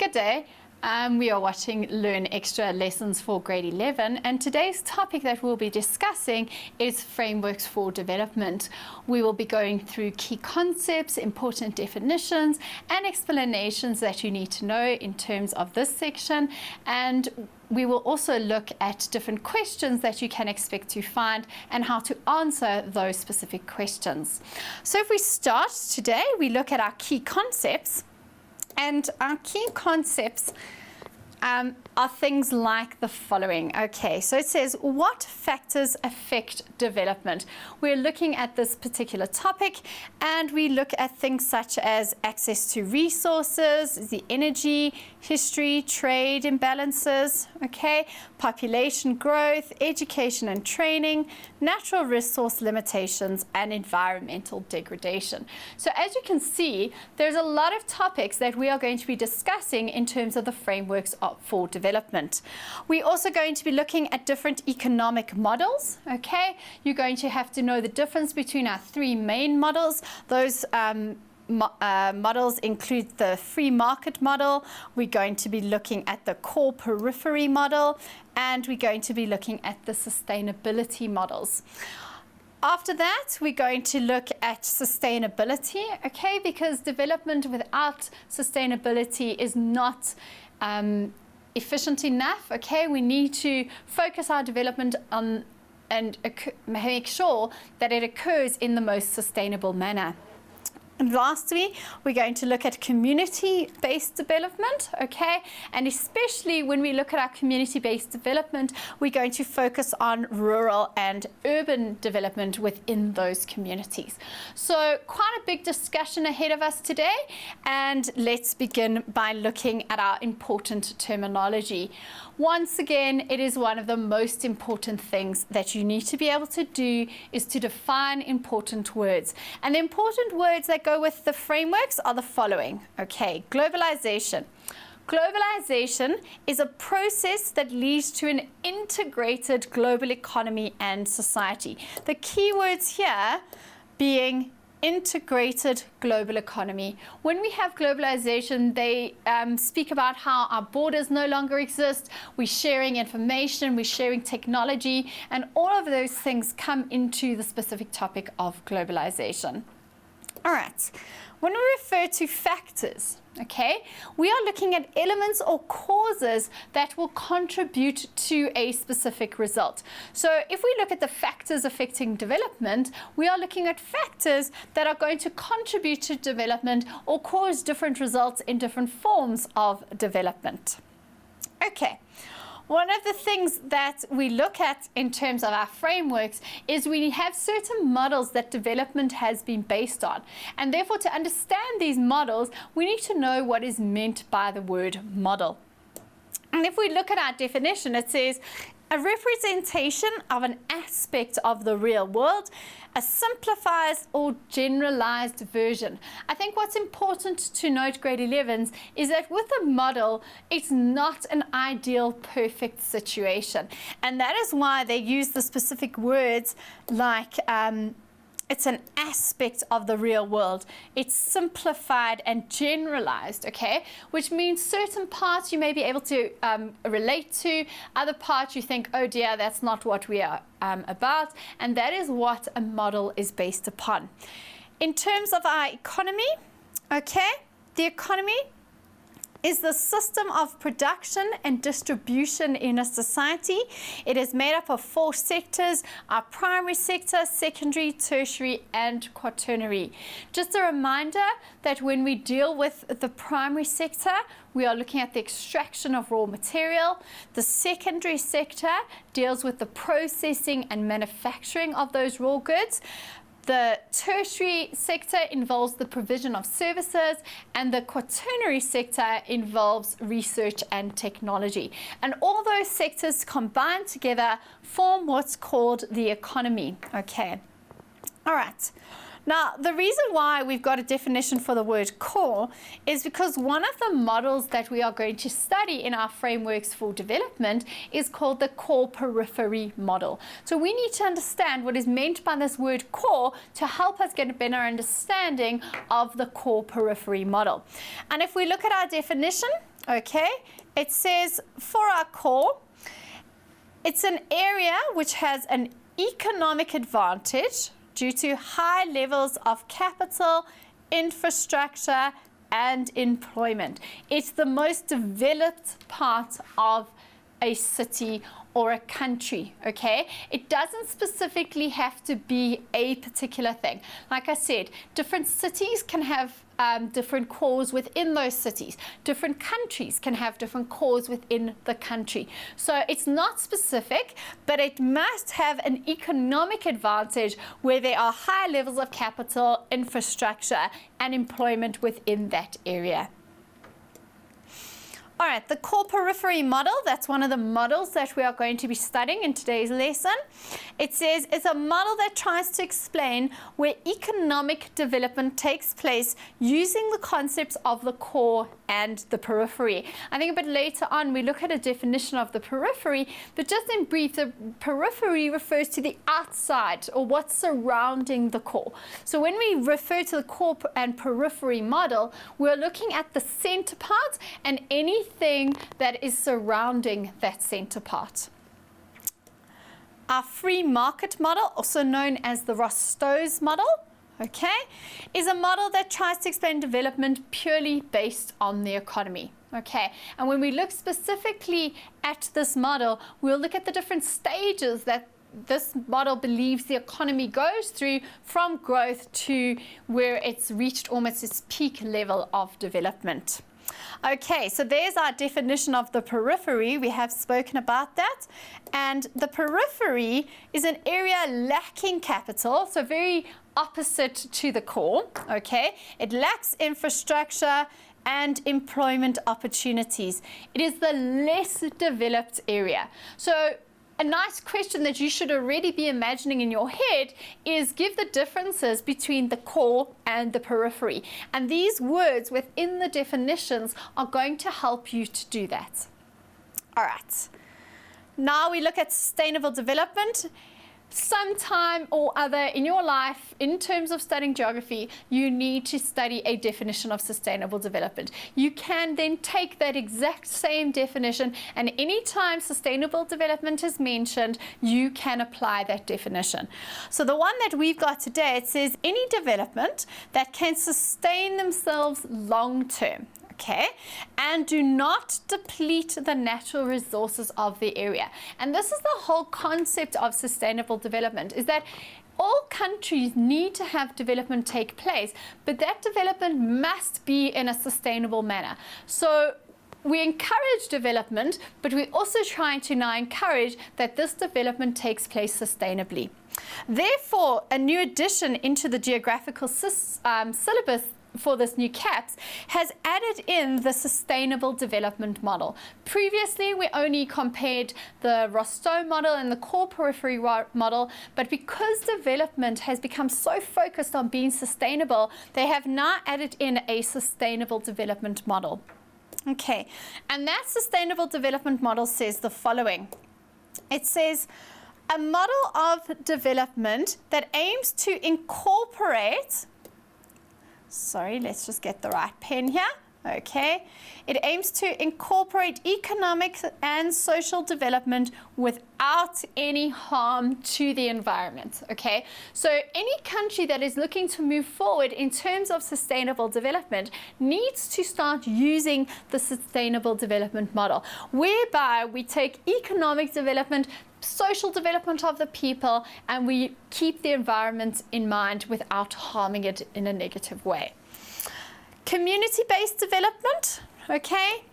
Good day. We are watching Learn Extra Lessons for Grade 11, and today's topic that we'll be discussing is frameworks for development. We will be going through key concepts, important definitions, and explanations that you need to know in terms of this section, and we will also look at different questions that you can expect to find and how to answer those specific questions. So if we start today, we look at our key concepts. And our key concepts are things like the following. Okay, so it says, what factors affect development? We're looking at this particular topic, and we look at things such as access to resources, the energy, history, trade imbalances, okay, population growth, education and training, natural resource limitations, and environmental degradation. So as you can see, there's a lot of topics that we are going to be discussing in terms of the frameworks for development. We're also going to be looking at different economic models, okay? You're going to have to know the difference between our three main models. Those models include the free market model. We're going to be looking at the core-periphery model, and we're going to be looking at the sustainability models. After that, we're going to look at sustainability, okay, because development without sustainability is not efficient enough, okay? We need to focus our development on and make sure that it occurs in the most sustainable manner. And lastly, we're going to look at community-based development, okay? And especially when we look at our community-based development, we're going to focus on rural and urban development within those communities. So quite a big discussion ahead of us today, and let's begin by looking at our important terminology. Once again, it is one of the most important things that you need to be able to do is to define important words. And the important words that go with the frameworks are the following. Okay, globalization. Globalization is a process that leads to an integrated global economy and society. The key words here being integrated global economy. When we have globalization, they speak about how our borders no longer exist, we're sharing information, we're sharing technology, and all of those things come into the specific topic of globalization. All right, when we refer to factors, okay, we are looking at elements or causes that will contribute to a specific result. So if we look at the factors affecting development, we are looking at factors that are going to contribute to development or cause different results in different forms of development. Okay. One of the things that we look at in terms of our frameworks is we have certain models that development has been based on. And therefore, to understand these models, we need to know what is meant by the word model. And if we look at our definition, it says, a representation of an aspect of the real world, a simplified or generalized version. I think what's important to note, grade 11s, is that with a model, it's not an ideal, perfect situation. And that is why they use the specific words like it's an aspect of the real world. It's simplified and generalized, okay? Which means certain parts you may be able to relate to, other parts you think, oh dear, that's not what we are about, and that is what a model is based upon. In terms of our economy, okay, the economy is the system of production and distribution in a society. It is made up of 4 sectors: our primary sector, secondary, tertiary, and quaternary. Just a reminder that when we deal with the primary sector, we are looking at the extraction of raw material. The secondary sector deals with the processing and manufacturing of those raw goods. The tertiary sector involves the provision of services, and the quaternary sector involves research and technology. And all those sectors combined together form what's called the economy. Okay. All right. Now, the reason why we've got a definition for the word core is because one of the models that we are going to study in our frameworks for development is called the core-periphery model. So we need to understand what is meant by this word core to help us get a better understanding of the core-periphery model. And if we look at our definition, Okay, it says for our core, it's an area which has an economic advantage due to high levels of capital, infrastructure, and employment. It's the most developed part of a city or a country, okay? It doesn't specifically have to be a particular thing. Like I said, different cities can have different cores within those cities. Different countries can have different cores within the country. So it's not specific, but it must have an economic advantage where there are high levels of capital, infrastructure, and employment within that area. All right, the core-periphery model, that's one of the models that we are going to be studying in today's lesson. It says it's a model that tries to explain where economic development takes place using the concepts of the core and the periphery. I think a bit later on we look at a definition of the periphery, but just in brief, the periphery refers to the outside or what's surrounding the core. So when we refer to the core and periphery model, we're looking at the center part and anything that is surrounding that center part. Our free market model, also known as the ROS Model, okay, is a model that tries to explain development purely based on the economy. Okay, and when we look specifically at this model, we'll look at the different stages that this model believes the economy goes through from growth to where it's reached almost its peak level of development. Okay, so there's our definition of the periphery. We have spoken about that. And the periphery is an area lacking capital, so very opposite to the core, okay? It lacks infrastructure and employment opportunities. It is the less developed area. So a nice question that you should already be imagining in your head is give the differences between the core and the periphery. And these words within the definitions are going to help you to do that. All right. Now we look at sustainable development. Sometime or other in your life, in terms of studying geography, you need to study a definition of sustainable development. You can then take that exact same definition, and anytime sustainable development is mentioned, you can apply that definition. So the one that we've got today, it says any development that can sustain themselves long term. Okay, and do not deplete the natural resources of the area. And this is the whole concept of sustainable development, is that all countries need to have development take place, but that development must be in a sustainable manner. So we encourage development, but we're also trying to now encourage that this development takes place sustainably. Therefore, a new addition into the geographical syllabus for this new CAPS has added in the sustainable development model. Previously, we only compared the ROS model and the core-periphery model, but because development has become so focused on being sustainable, they have now added in a sustainable development model. Okay, and that sustainable development model says the following. It says, a model of development that aims to incorporate, sorry, let's just get the right pen here. Okay, it aims to incorporate economic and social development without any harm to the environment. Okay, so any country that is looking to move forward in terms of sustainable development needs to start using the sustainable development model, whereby we take economic development, social development of the people, and we keep the environment in mind without harming it in a negative way. Community-based development, okay?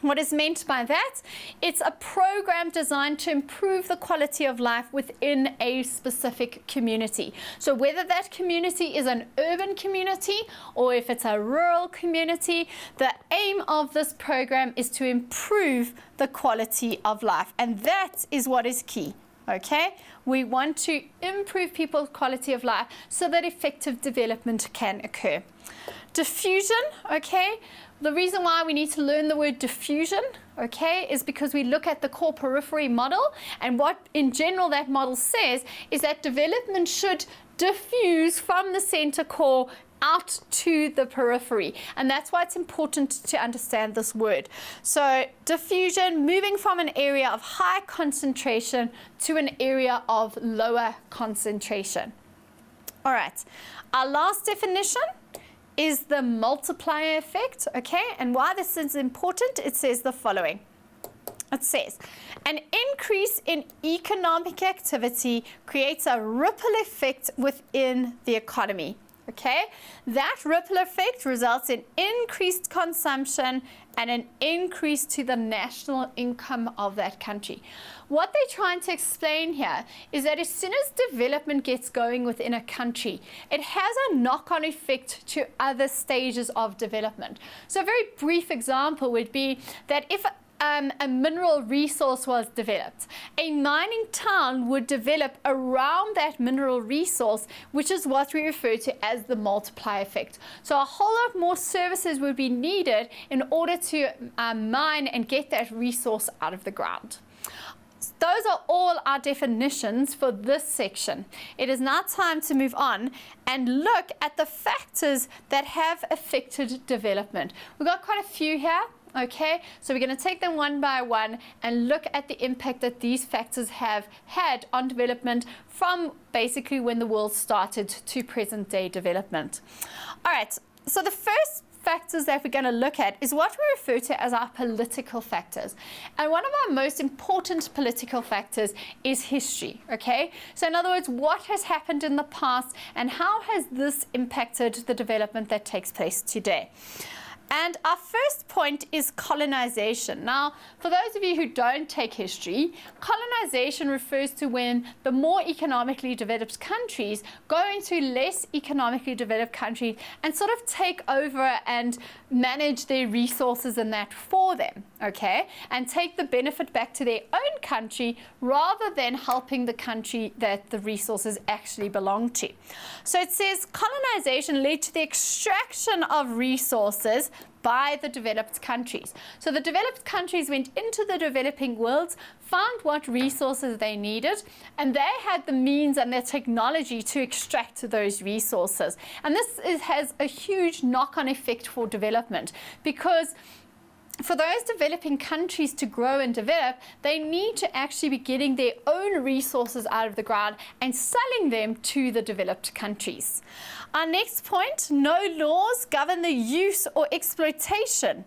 What is meant by that? It's a program designed to improve the quality of life within a specific community. So whether that community is an urban community or if it's a rural community, the aim of this program is to improve the quality of life. And that is what is key. Okay, we want to improve people's quality of life so that effective development can occur. Diffusion, okay? The reason why we need to learn the word diffusion, okay, is because we look at the core-periphery model, and what in general that model says is that development should diffuse from the center core out to the periphery, and that's why it's important to understand this word. So diffusion, moving from an area of high concentration to an area of lower concentration. All right, our last definition is the multiplier effect, okay? And why this is important, it says the following. It says, an increase in economic activity creates a ripple effect within the economy, okay? That ripple effect results in increased consumption and an increase to the national income of that country. What they're trying to explain here is that as soon as development gets going within a country, it has a knock-on effect to other stages of development. So a very brief example would be that if a mineral resource was developed, a mining town would develop around that mineral resource, which is what we refer to as the multiplier effect. So a whole lot more services would be needed in order to mine and get that resource out of the ground. Those are all our definitions for this section. It is now time to move on and look at the factors that have affected development. We've got quite a few here. Okay, so we're going to take them one by one and look at the impact that these factors have had on development from basically when the world started to present day development. All right, so the first factors that we're going to look at is what we refer to as our political factors. And one of our most important political factors is history, okay? So in other words, what has happened in the past and how has this impacted the development that takes place today? And our first point is colonization. Now, for those of you who don't take history, colonization refers to when the more economically developed countries go into less economically developed countries and sort of take over and manage their resources and that for them, okay? And take the benefit back to their own country rather than helping the country that the resources actually belong to. So it says colonization led to the extraction of resources by the developed countries. So the developed countries went into the developing world, found what resources they needed, and they had the means and the technology to extract those resources. And this has a huge knock-on effect for development, because for those developing countries to grow and develop, they need to actually be getting their own resources out of the ground and selling them to the developed countries. Our next point, no laws govern the use or exploitation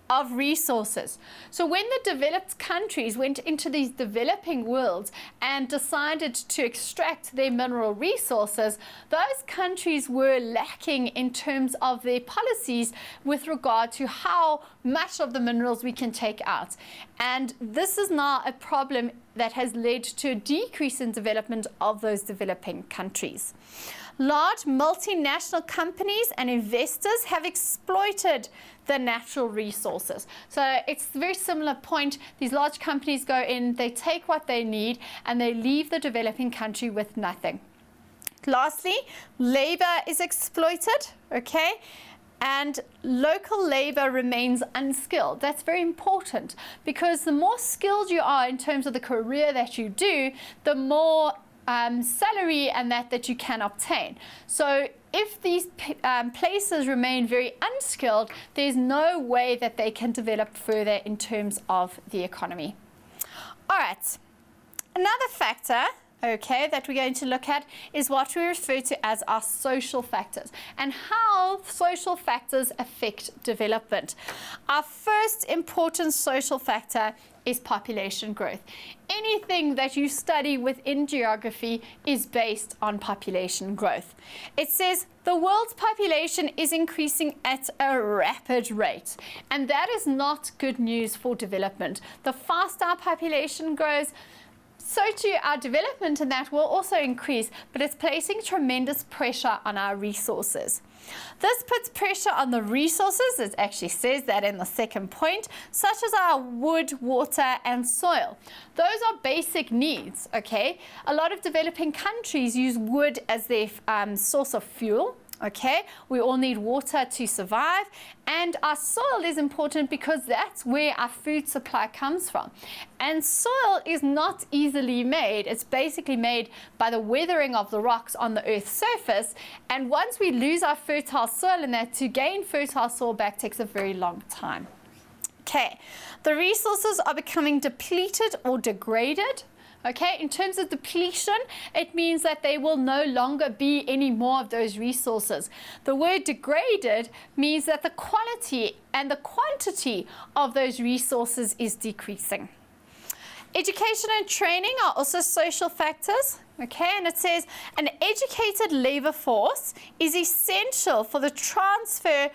of resources. So when the developed countries went into these developing worlds and decided to extract their mineral resources, those countries were lacking in terms of their policies with regard to how much of the minerals we can take out. And this is now a problem that has led to a decrease in development of those developing countries. Large multinational companies and investors have exploited the natural resources. So it's a very similar point. These large companies go in, they take what they need, and they leave the developing country with nothing. Lastly, labor is exploited, okay? And local labor remains unskilled. That's very important, because the more skilled you are in terms of the career that you do, the more salary and that you can obtain. So if these places remain very unskilled, there's no way that they can develop further in terms of the economy. All right, another factor, okay, that we're going to look at is what we refer to as our social factors and how social factors affect development. Our first important social factor is population growth. Anything that you study within geography is based on population growth. It says the world's population is increasing at a rapid rate, and that is not good news for development. The faster our population grows, so too our development in that will also increase, but it's placing tremendous pressure on our resources. This puts pressure on the resources, it actually says that in the second point, such as our wood, water, and soil. Those are basic needs, okay? A lot of developing countries use wood as their source of fuel, Okay, we all need water to survive, and our soil is important because that's where our food supply comes from. And soil is not easily made. It's basically made by the weathering of the rocks on the Earth's surface, and once we lose our fertile soil in that, to gain fertile soil back takes a very long time. Okay, the resources are becoming depleted or degraded. Okay, in terms of depletion, it means that there will no longer be any more of those resources. The word degraded means that the quality and the quantity of those resources is decreasing. Education and training are also social factors. Okay, and it says an educated labor force is essential for the transfer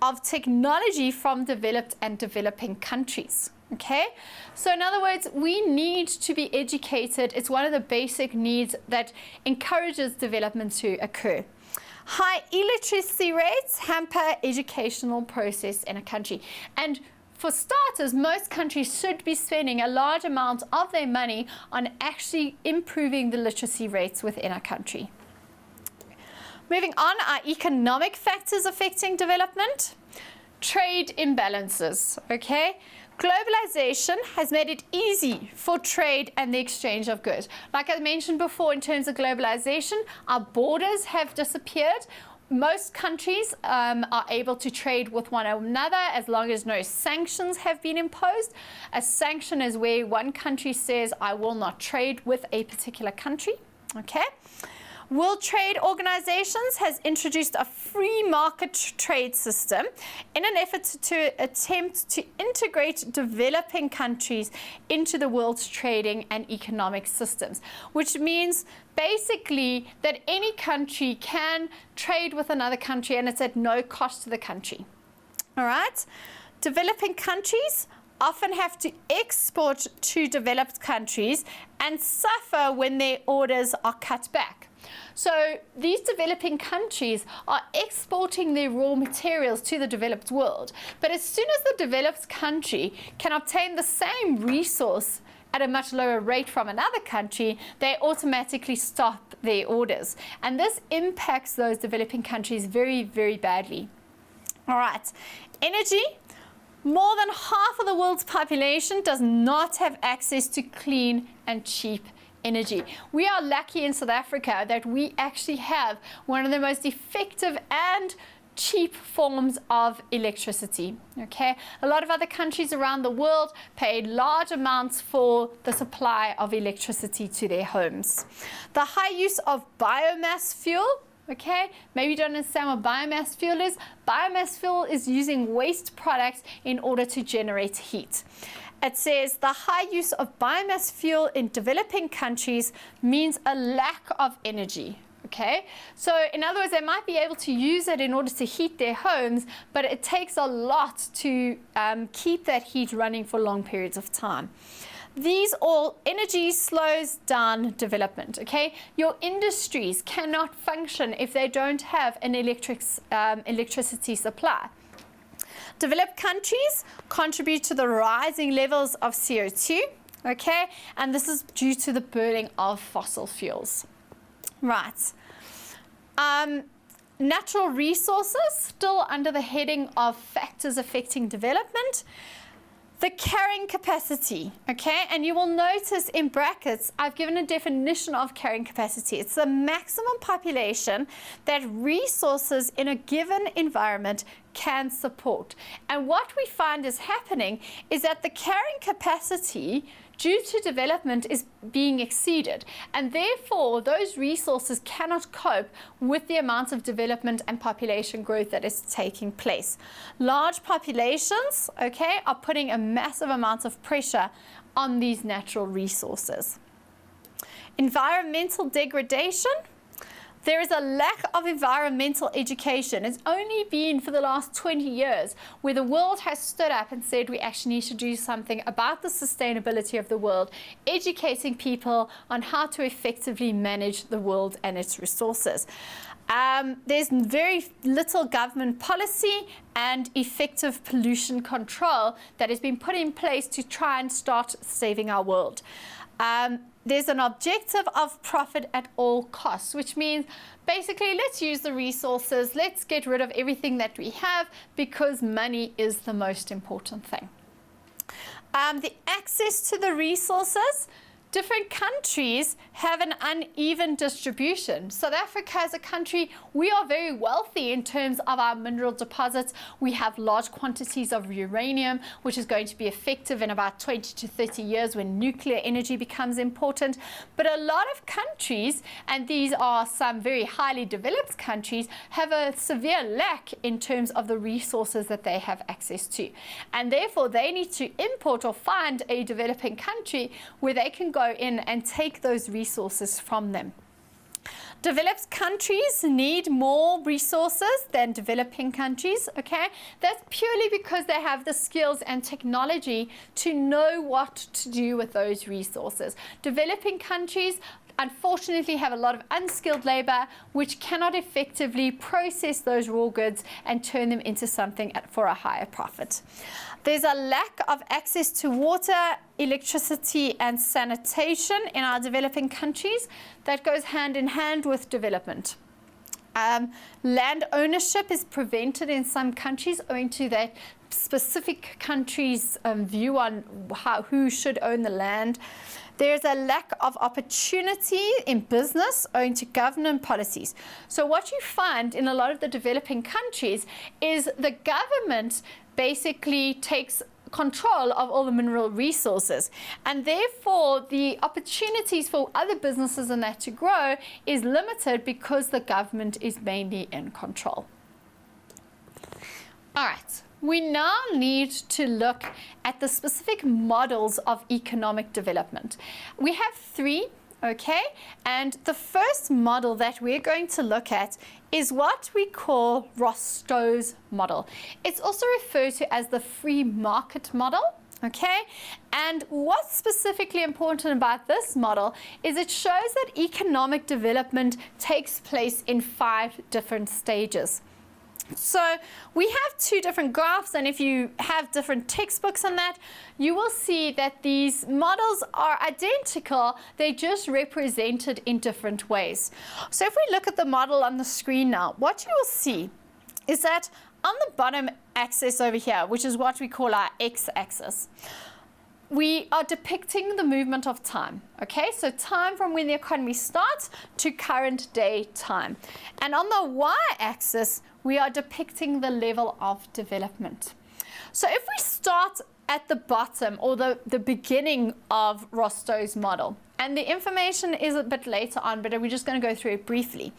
of technology from developed and developing countries. Okay, so in other words, we need to be educated. It's one of the basic needs that encourages development to occur. High illiteracy rates hamper educational process in a country. And for starters, most countries should be spending a large amount of their money on actually improving the literacy rates within a country. Moving on, our economic factors affecting development. Trade imbalances, okay? Globalization has made it easy for trade and the exchange of goods. Like I mentioned before, in terms of globalization, our borders have disappeared. Most countries are able to trade with one another as long as no sanctions have been imposed. A sanction is where one country says, I will not trade with a particular country, okay? World Trade Organizations has introduced a free market trade system in an effort to attempt to integrate developing countries into the world's trading and economic systems, which means basically that any country can trade with another country and it's at no cost to the country. All right? Developing countries often have to export to developed countries and suffer when their orders are cut back. So these developing countries are exporting their raw materials to the developed world. But as soon as the developed country can obtain the same resource at a much lower rate from another country, they automatically stop their orders. And this impacts those developing countries very, very badly. All right, energy. More than half of the world's population does not have access to clean and cheap energy. We are lucky in South Africa that we actually have one of the most effective and cheap forms of electricity. Okay, a lot of other countries around the world pay large amounts for the supply of electricity to their homes. The high use of biomass fuel. Okay, maybe you don't understand what biomass fuel is. Biomass fuel is using waste products in order to generate heat. It says the high use of biomass fuel in developing countries means a lack of energy. Okay, so in other words, they might be able to use it in order to heat their homes, but it takes a lot to keep that heat running for long periods of time. Energy slows down development, okay? Your industries cannot function if they don't have an electricity supply. Developed countries contribute to the rising levels of CO2, okay? And this is due to the burning of fossil fuels. Right. Natural resources, still under the heading of factors affecting development. The carrying capacity, okay, and you will notice in brackets, I've given a definition of carrying capacity. It's the maximum population that resources in a given environment can support. And what we find is happening is that the carrying capacity due to development is being exceeded, and therefore those resources cannot cope with the amount of development and population growth that is taking place. Large populations, okay, are putting a massive amount of pressure on these natural resources. Environmental degradation. There is a lack of environmental education. It's only been for the last 20 years where the world has stood up and said we actually need to do something about the sustainability of the world, educating people on how to effectively manage the world and its resources. There's very little government policy and effective pollution control that has been put in place to try and start saving our world. There's an objective of profit at all costs, which means basically let's use the resources, let's get rid of everything that we have because money is the most important thing. The access to the resources. Different countries have an uneven distribution. South Africa as a country, we are very wealthy in terms of our mineral deposits. We have large quantities of uranium, which is going to be effective in about 20 to 30 years when nuclear energy becomes important. But a lot of countries, and these are some very highly developed countries, have a severe lack in terms of the resources that they have access to. And therefore, they need to import or find a developing country where they can go in and take those resources from them. Developed countries need more resources than developing countries, okay? That's purely because they have the skills and technology to know what to do with those resources. Developing countries unfortunately have a lot of unskilled labor which cannot effectively process those raw goods and turn them into something for a higher profit. There's a lack of access to water, electricity, and sanitation in our developing countries. That goes hand in hand with development. Land ownership is prevented in some countries owing to that specific country's view on who should own the land. There's a lack of opportunity in business owing to government policies. So what you find in a lot of the developing countries is the government basically takes control of all the mineral resources, and therefore the opportunities for other businesses and that to grow is limited because the government is mainly in control. All right. We now need to look at the specific models of economic development. We have three, okay? And the first model that we're going to look at is what we call ROS model. It's also referred to as the free market model, okay? And what's specifically important about this model is it shows that economic development takes place in 5 different stages. So we have 2 different graphs, and if you have different textbooks on that, you will see that these models are identical, they're just represented in different ways. So if we look at the model on the screen now, what you will see is that on the bottom axis over here, which is what we call our x-axis, we are depicting the movement of time, okay? So time from when the economy starts to current day time. And on the y-axis, we are depicting the level of development. So if we start at the bottom or the beginning of ROS model, and the information is a bit later on, but we're just going to go through it briefly.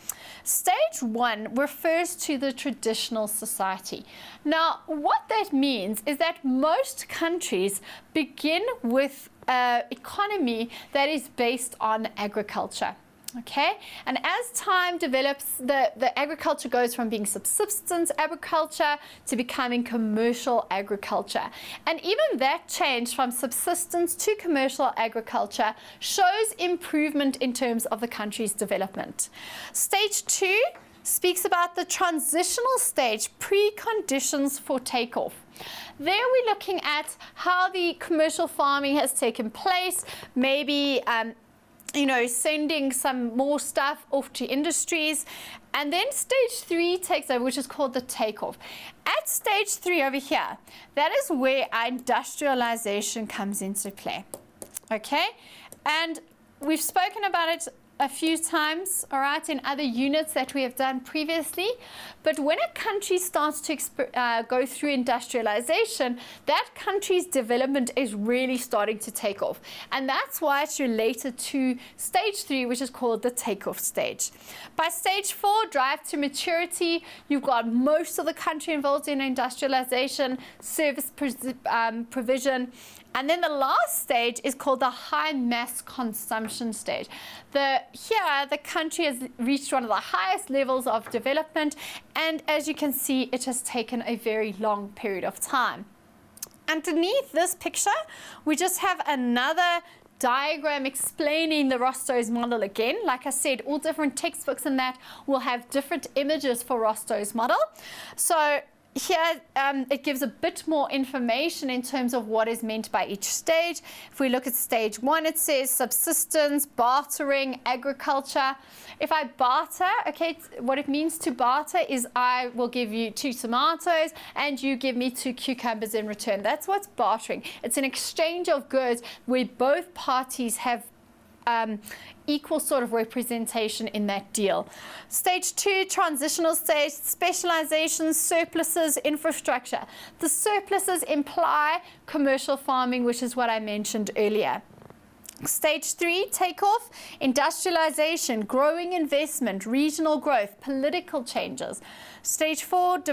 Stage 1 refers to the traditional society. Now, what that means is that most countries begin with an economy that is based on agriculture. Okay, and as time develops, the agriculture goes from being subsistence agriculture to becoming commercial agriculture. And even that change from subsistence to commercial agriculture shows improvement in terms of the country's development. Stage 2 speaks about the transitional stage, preconditions for takeoff. There we're looking at how the commercial farming has taken place, maybe sending some more stuff off to industries. And then stage 3 takes over, which is called the takeoff. At stage 3 over here, that is where our industrialization comes into play. Okay? And we've spoken about it a few times, all right, in other units that we have done previously. But when a country starts to go through industrialization, that country's development is really starting to take off. And that's why it's related to stage 3, which is called the takeoff stage. By stage 4, drive to maturity, you've got most of the country involved in industrialization, service provision. And then the last stage is called the high mass consumption stage. Here, the country has reached one of the highest levels of development, and as you can see, it has taken a very long period of time. Underneath this picture, we just have another diagram explaining the ROS model again. Like I said, all different textbooks in that will have different images for ROS model. So here it gives a bit more information in terms of what is meant by each stage. If we look at stage 1, it says subsistence, bartering, agriculture. If I barter, okay, what it means to barter is I will give you 2 tomatoes and you give me 2 cucumbers in return. That's what's bartering. It's an exchange of goods where both parties have equal sort of representation in that deal. Stage 2, transitional stage, specialization, surpluses, infrastructure. The surpluses imply commercial farming, which is what I mentioned earlier. Stage 3, takeoff, industrialization, growing investment, regional growth, political changes. Stage 4,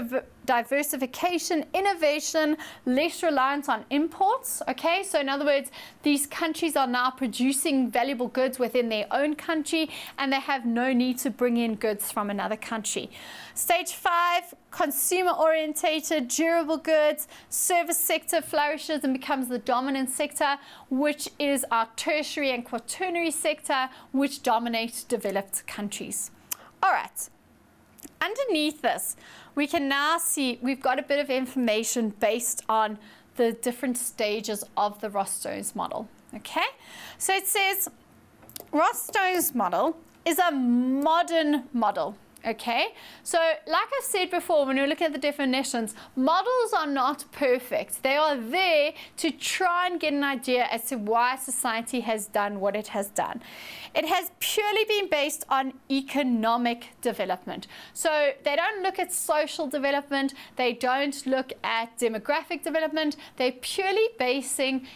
diversification, innovation, less reliance on imports. Okay, so in other words, these countries are now producing valuable goods within their own country and they have no need to bring in goods from another country. Stage 5, consumer orientated, durable goods, service sector flourishes and becomes the dominant sector, which is our tertiary and quaternary sector, which dominate developed countries. All right. Underneath this, we can now see we've got a bit of information based on the different stages of the ROS model. Okay, so it says ROS model is a modern model. Okay, so like I said before, when we're looking at the definitions, models are not perfect. They are there to try and get an idea as to why society has done what it has done. It has purely been based on economic development. So they don't look at social development, they don't look at demographic development, they're purely basing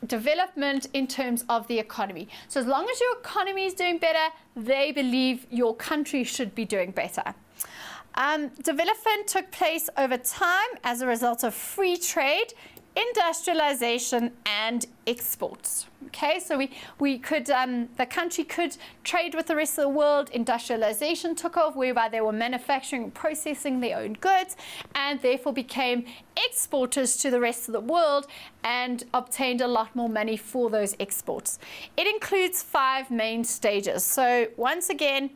development in terms of the economy. So as long as your economy is doing better, they believe your country should be doing better. Development took place over time as a result of free trade, industrialization, and exports. Okay, so we could, the country could trade with the rest of the world. Industrialization took off, whereby they were manufacturing and processing their own goods, and therefore became exporters to the rest of the world and obtained a lot more money for those exports. It includes 5 main stages. So once again,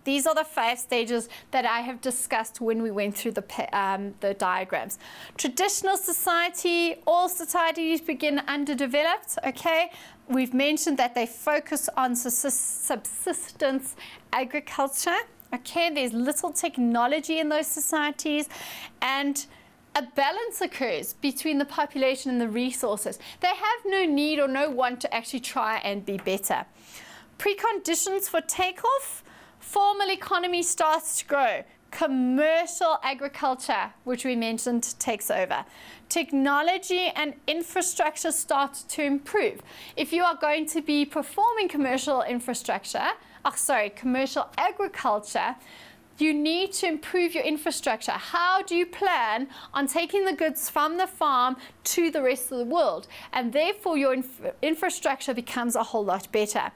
these are the 5 stages that I have discussed when we went through the diagrams. Traditional society, all societies begin underdeveloped, okay? We've mentioned that they focus on subsistence agriculture, okay? There's little technology in those societies, and a balance occurs between the population and the resources. They have no need or no want to actually try and be better. Preconditions for takeoff: formal economy starts to grow. Commercial agriculture, which we mentioned, takes over. Technology and infrastructure start to improve. If you are going to be performing commercial agriculture, you need to improve your infrastructure. How do you plan on taking the goods from the farm to the rest of the world? And therefore your infrastructure becomes a whole lot better.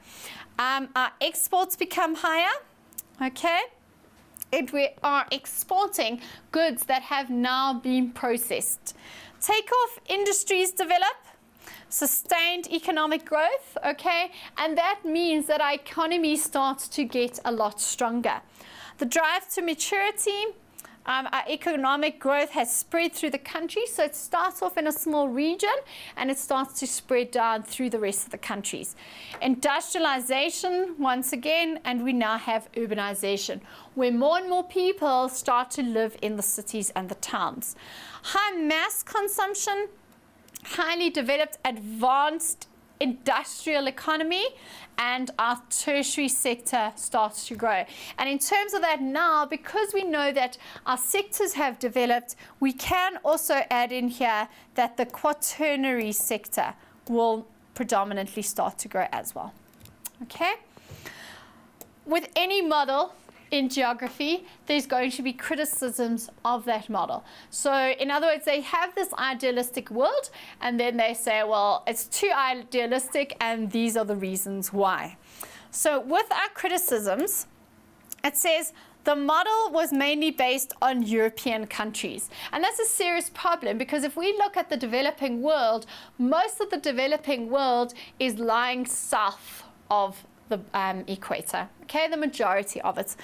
Our exports become higher. Okay, we are exporting goods that have now been processed. Takeoff, industries develop, sustained economic growth, okay, and that means that our economy starts to get a lot stronger. The drive to maturity, our economic growth has spread through the country, so it starts off in a small region and it starts to spread down through the rest of the countries. Industrialization, once again, and we now have urbanization, where more and more people start to live in the cities and the towns. High mass consumption, highly developed, advanced industrial economy, and our tertiary sector starts to grow. And in terms of that now, because we know that our sectors have developed, we can also add in here that the quaternary sector will predominantly start to grow as well. Okay? With any model in geography, there's going to be criticisms of that model. So in other words, they have this idealistic world and then they say, well, it's too idealistic and these are the reasons why. So with our criticisms, it says the model was mainly based on European countries. And that's a serious problem, because if we look at the developing world, most of the developing world is lying south of the equator, okay, the majority of it.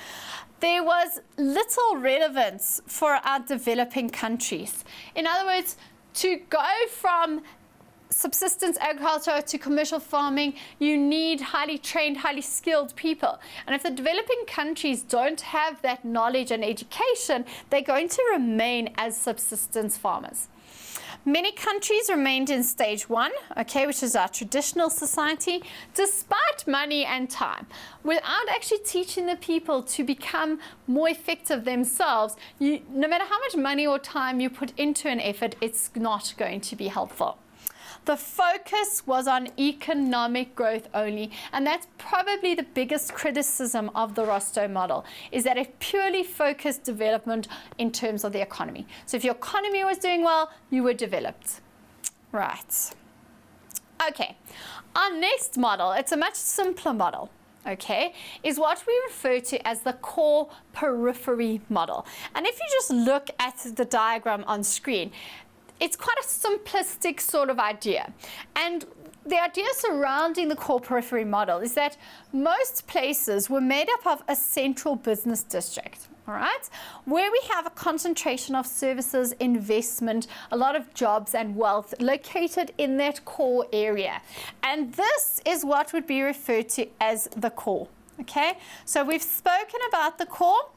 There was little relevance for our developing countries. In other words, to go from subsistence agriculture to commercial farming, you need highly trained, highly skilled people. And if the developing countries don't have that knowledge and education, they're going to remain as subsistence farmers. Many countries remained in stage 1, okay, which is our traditional society, despite money and time. Without actually teaching the people to become more effective themselves, no matter how much money or time you put into an effort, it's not going to be helpful. The focus was on economic growth only, and that's probably the biggest criticism of the ROS model, is that it purely focused development in terms of the economy. So if your economy was doing well, you were developed. Right. Okay. Our next model, it's a much simpler model, okay, is what we refer to as the Core-periphery model. And if you just look at the diagram on screen, it's quite a simplistic sort of idea. And the idea surrounding the Core-periphery model is that most places were made up of a central business district, all right, where we have a concentration of services, investment, a lot of jobs and wealth located in that core area. And this is what would be referred to as the core, okay? So we've spoken about the core,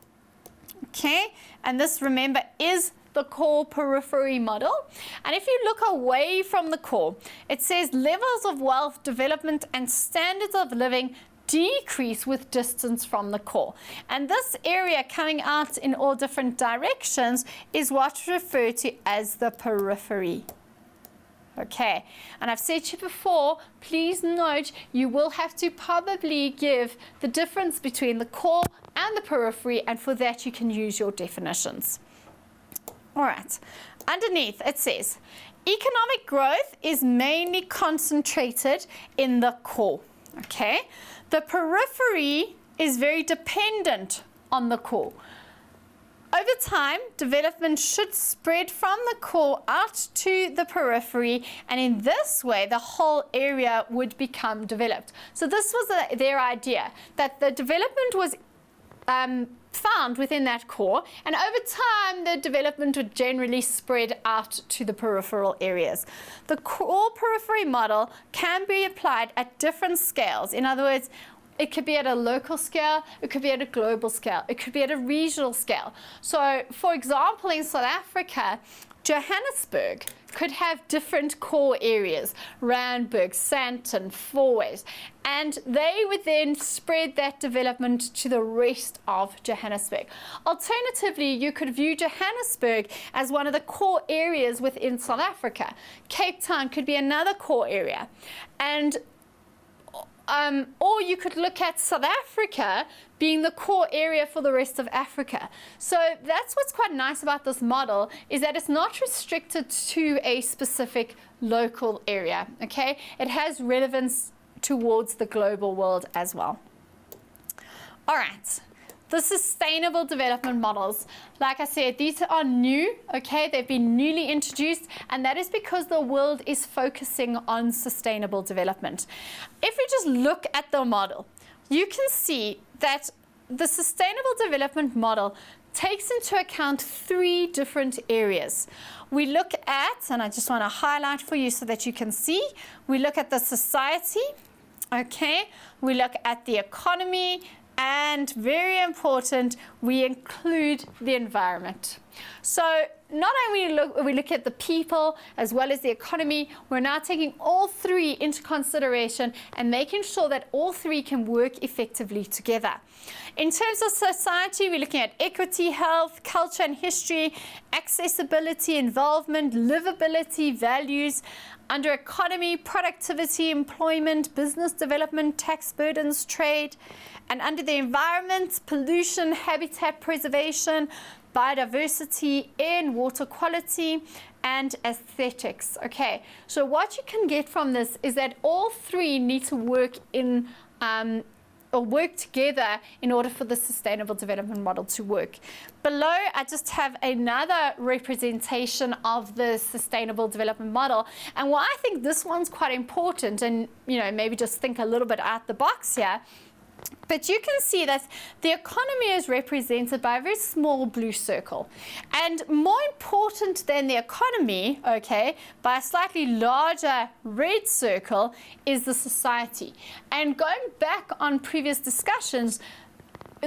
okay, and this, remember, is the Core-periphery model. And if you look away from the core, it says levels of wealth, development, and standards of living decrease with distance from the core. And this area coming out in all different directions is what's referred to as the periphery. Okay, and I've said to you before, please note you will have to probably give the difference between the core and the periphery, and for that you can use your definitions. All right, underneath it says, economic growth is mainly concentrated in the core, okay? The periphery is very dependent on the core. Over time, development should spread from the core out to the periphery, and in this way, the whole area would become developed. So this was their idea, that the development was found within that core, and over time the development would generally spread out to the peripheral areas. The Core-periphery model can be applied at different scales. In other words, it could be at a local scale, it could be at a global scale, it could be at a regional scale. So, for example, in South Africa, Johannesburg could have different core areas, Randburg, Sandton, Fourways, and they would then spread that development to the rest of Johannesburg. Alternatively, you could view Johannesburg as one of the core areas within South Africa. Cape Town could be another core area. And or you could look at South Africa being the core area for the rest of Africa. So that's what's quite nice about this model, is that it's not restricted to a specific local area, okay? It has relevance towards the global world as well. All right. The sustainable development models, like I said, these are new, okay? They've been newly introduced, and that is because the world is focusing on sustainable development. If we just look at the model, you can see that the sustainable development model takes into account 3 different areas. We look at, and I just want to highlight for you so that you can see, we look at the society, okay? We look at the economy, and very important, we include the environment. So not only we look at the people as well as the economy, we're now taking all 3 into consideration and making sure that all 3 can work effectively together. In terms of society, we're looking at equity, health, culture and history, accessibility, involvement, livability, values. Under economy, productivity, employment, business development, tax burdens, trade. And under the environment, pollution, habitat preservation, biodiversity, air and water quality, and aesthetics. Okay, so what you can get from this is that all 3 need to work in or work together in order for the sustainable development model to work. Below, I just have another representation of the sustainable development model, and why I think this one's quite important, and maybe just think a little bit out the box here. But you can see that the economy is represented by a very small blue circle. And more important than the economy, okay, by a slightly larger red circle, is the society. And going back on previous discussions,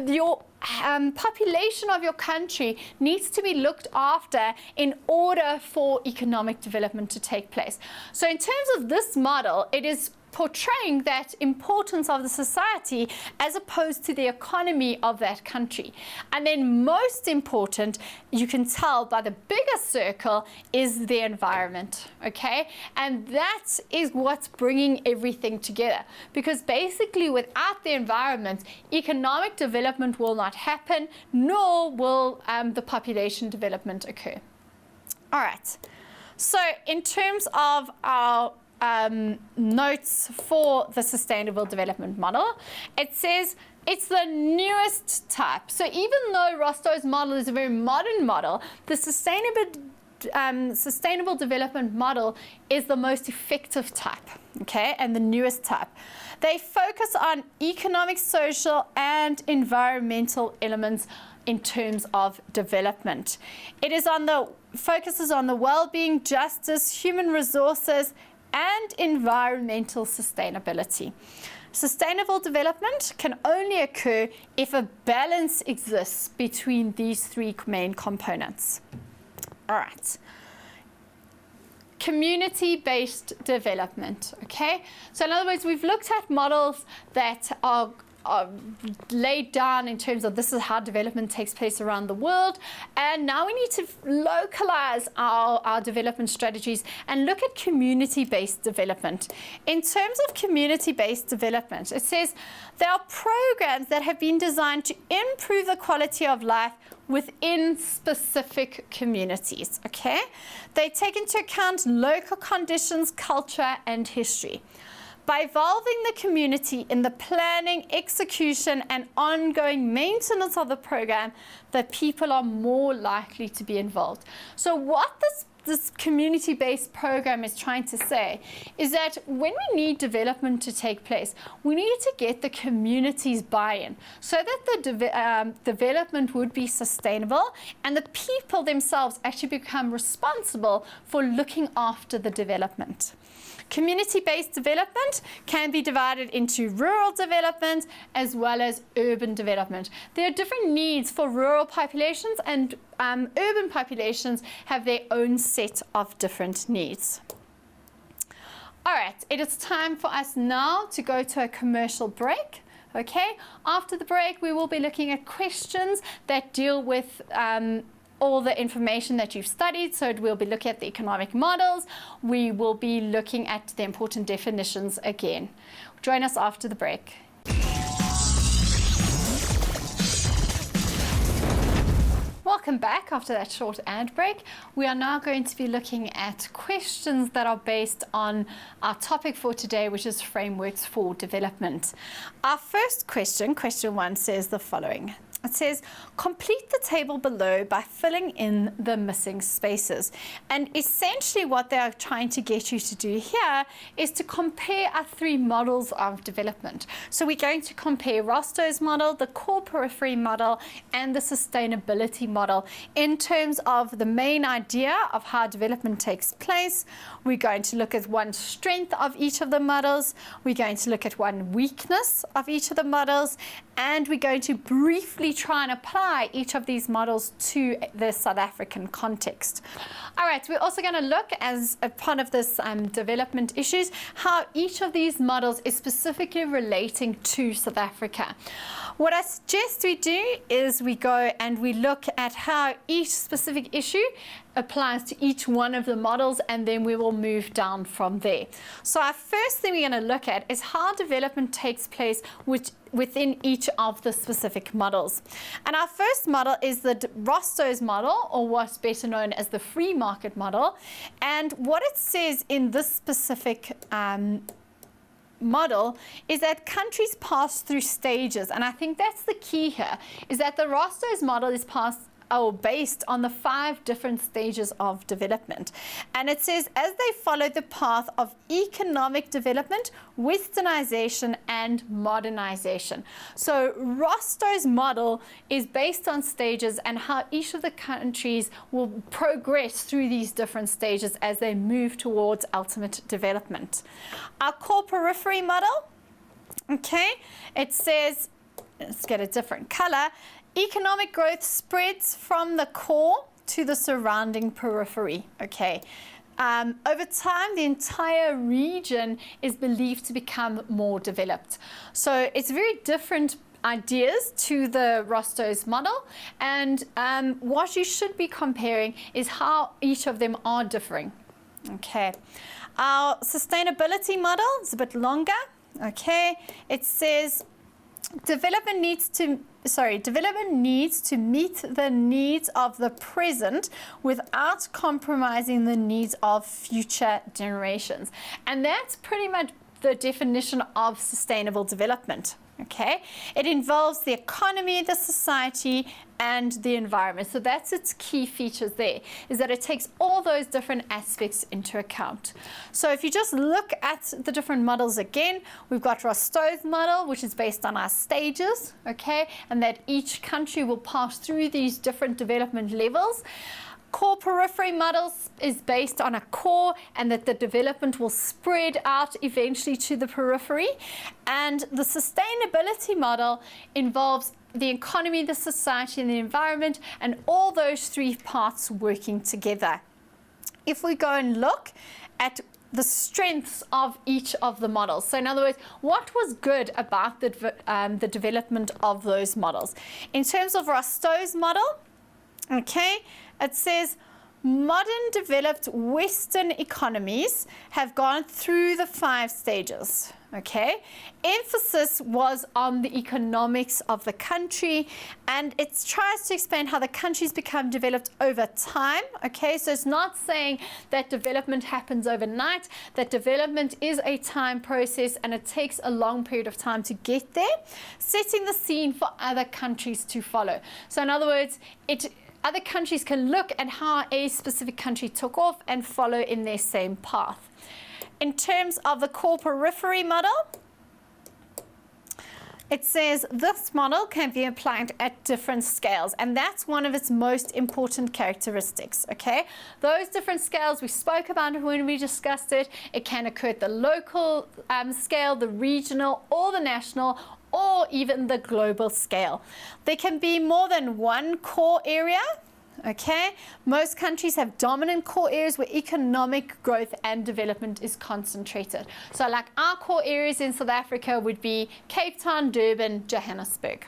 your population of your country needs to be looked after in order for economic development to take place. So in terms of this model, it is portraying that importance of the society as opposed to the economy of that country. And then most important, you can tell by the bigger circle, is the environment, okay? And that is what's bringing everything together, because basically without the environment, economic development will not happen, nor will the population development occur. All right, so in terms of our notes for the Sustainable Development Model, it says it's the newest type. So even though ROS model is a very modern model, the Sustainable Development Model is the most effective type, okay, and the newest type. They focus on economic, social, and environmental elements in terms of development. It is focuses on the well-being, justice, human resources, and environmental sustainability. Sustainable development can only occur if a balance exists between these three main components. All right. Community-based development, okay? So in other words, we've looked at models that are laid down in terms of this is how development takes place around the world, and now we need to localize our development strategies and look at community-based development. In terms of community-based development, it says there are programs that have been designed to improve the quality of life within specific communities, okay? They take into account local conditions, culture, and history. By involving the community in the planning, execution, and ongoing maintenance of the program, the people are more likely to be involved. So what this community-based program is trying to say is that when we need development to take place, we need to get the community's buy-in so that the development would be sustainable and the people themselves actually become responsible for looking after the development. Community-based development can be divided into rural development as well as urban development. There are different needs for rural populations, and urban populations have their own set of different needs. All right, it is time for us now to go to a commercial break. Okay, after the break, we will be looking at questions that deal with all the information that you've studied. So we'll be looking at the economic models. We will be looking at the important definitions again. Join us after the break. Welcome back after that short ad break. We are now going to be looking at questions that are based on our topic for today, which is frameworks for development. Our first question, question 1, says the following. It says, complete the table below by filling in the missing spaces. And essentially what they are trying to get you to do here is to compare our three models of development. So we're going to compare ROS model, the Core-periphery model, and the sustainability model in terms of the main idea of how development takes place. We're going to look at one strength of each of the models. We're going to look at one weakness of each of the models. And we're going to briefly try and apply each of these models to the South African context. All right, we're also going to look, as a part of this development issues, how each of these models is specifically relating to South Africa. What I suggest we do is we go and we look at how each specific issue applies to each one of the models, and then we will move down from there. So our first thing we're going to look at is how development takes place within each of the specific models. And our first model is the ROS model, or what's better known as the free market model. And what it says in this specific model is that countries pass through stages, and I think that's the key here, is that the ROS model is based on the 5 different stages of development. And it says, as they follow the path of economic development, westernization, and modernization. So ROS model is based on stages and how each of the countries will progress through these different stages as they move towards ultimate development. Our Core-periphery model, okay, it says, let's get a different color, economic growth spreads from the core to the surrounding periphery, okay. Over time, the entire region is believed to become more developed. So it's very different ideas to the ROS model, and what you should be comparing is how each of them are differing, okay. Our sustainability model is a bit longer, okay. It says, development needs to meet the needs of the present without compromising the needs of future generations. And that's pretty much the definition of sustainable development. Okay, it involves the economy, the society, and the environment. So that's its key features there, is that it takes all those different aspects into account. So if you just look at the different models again, we've got ROS model, which is based on our stages, okay, and that each country will pass through these different development levels. Core-periphery models is based on a core, and that the development will spread out eventually to the periphery. And the sustainability model involves the economy, the society, and the environment, and all those 3 parts working together. If we go and look at the strengths of each of the models. So in other words, what was good about the development of those models? In terms of ROS model, okay, it says modern developed Western economies have gone through the 5 stages, okay? Emphasis was on the economics of the country, and it tries to explain how the countries become developed over time, okay? So it's not saying that development happens overnight, that development is a time process and it takes a long period of time to get there, setting the scene for other countries to follow. So in other words, other countries can look at how a specific country took off and follow in their same path. In terms of the Core-periphery model, it says this model can be applied at different scales, and that's one of its most important characteristics, okay? Those different scales we spoke about when we discussed it. It can occur at the local scale, the regional, or the national, or even the global scale. There can be more than one core area, okay? Most countries have dominant core areas where economic growth and development is concentrated. So like our core areas in South Africa would be Cape Town, Durban, Johannesburg.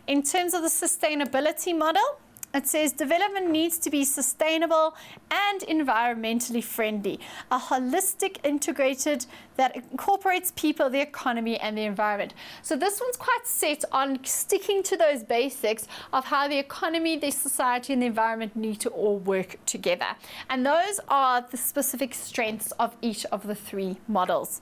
In terms of the sustainability model, it says development needs to be sustainable and environmentally friendly, a holistic, integrated that incorporates people, the economy, and the environment. So this one's quite set on sticking to those basics of how the economy, the society, and the environment need to all work together. And those are the specific strengths of each of the 3 models.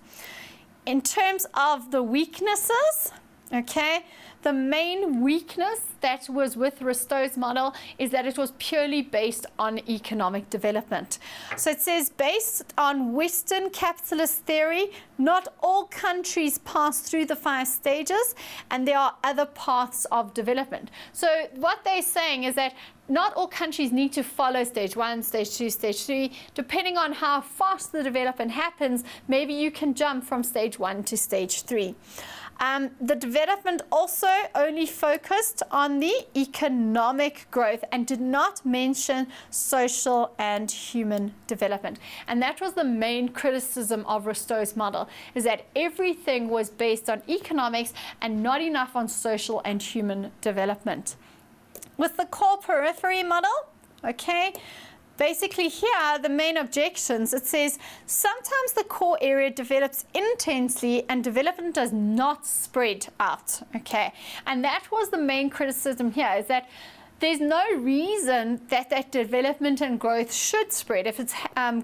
In terms of the weaknesses, okay, the main weakness that was with ROS model is that it was purely based on economic development. So it says, based on Western capitalist theory, not all countries pass through the 5 stages, and there are other paths of development. So what they're saying is that not all countries need to follow stage 1, stage 2, stage 3. Depending on how fast the development happens, maybe you can jump from stage 1 to stage 3. The development also only focused on the economic growth and did not mention social and human development. And that was the main criticism of ROS model, is that everything was based on economics and not enough on social and human development. With the Core-periphery model, okay, basically here, the main objections, it says, sometimes the core area develops intensely and development does not spread out, okay? And that was the main criticism here, is that there's no reason that that development and growth should spread. If it's